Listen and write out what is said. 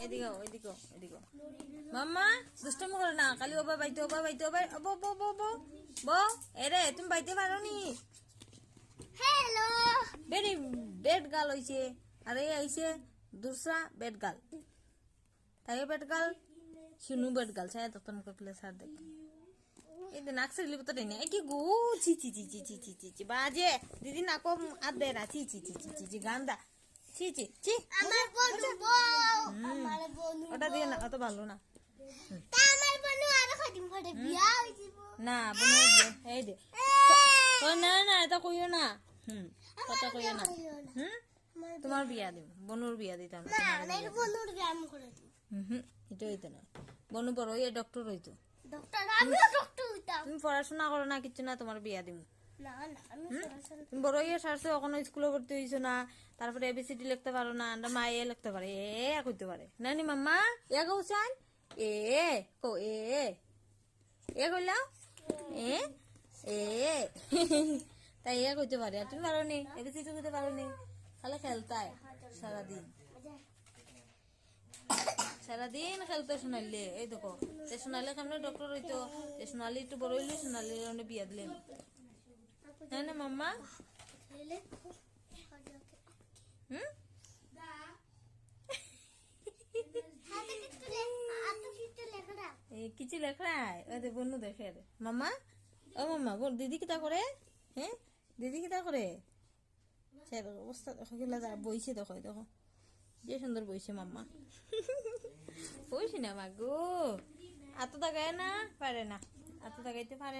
এদিকে মাম্মা দুষ্টমি করে না, খালি ওবা বাইতে ব এরে তুমি বাইতে পারো নি? হ্যালো বেরি বেড গাল হইছে, আর এই আইছে দুসরা বেড গাল, তাই বেড গাল শুনু বেড গাল চাই তখন কইলে স্যার দেখ এই যে নাক সিলি পতো নেই কি গো চি বাজে দিদি নাকো আর দে না চি গান্দা চি আমার বনু আমার বনু ওটা দিয়ে না, অত ভালো না। তা আমার বনু আর কদিন পরে বিয়া হইছিব না বনু এই দে ও না এটা কইও না, কথা কইও না। তোমার বিয়া দিব, বনুর বিয়া দিতাম না, না আমার বনুর বিয়া আমি করে দিব। এটা হইতো না, বনু বড় হইয়া ডক্টর হইতো। ডক্টর আমিও ডক্টর হইতাম। তুমি পড়াশোনা করো না কিছু না, তোমার বিয়া দিব। না আমি পড়াশোনা তুমি বড় হইয়া সারছো, এখনো স্কুলে ভর্তি হইছো না, তারপরে এবিসিডি লিখতে পারো না, আমরা মায়ে লিখতে পারে এ কইতে পারে নানি মাম্মা এ কৌশান এ কো এ কইলা এ তাই এ কইতে পারে, আর তুমি পারো নি এবিসিডি কইতে পারো নি, খালি খেলতায় সারাদিন খেলতে শোনাইলে। এই দেখো শোনাইলে কেমন ডক্টর হইতো, সোনালি একটু বড় হইলে সোনালির বিয়া দিলেন, হ্যাঁ না মাম্মা? কিছু লেখায় ওদের বন্ধু দেখে মাম্মা, ও মাম্মা দিদি কিতা করে, হ্যাঁ দিদি কিতা করে, অবস্থা দেখো কিলা বইছে, দেখো যে সুন্দর বইছে মাম্মা, বইছি না মা গো, এত দাগায় না পারে না, এত দাগাইতে পারে।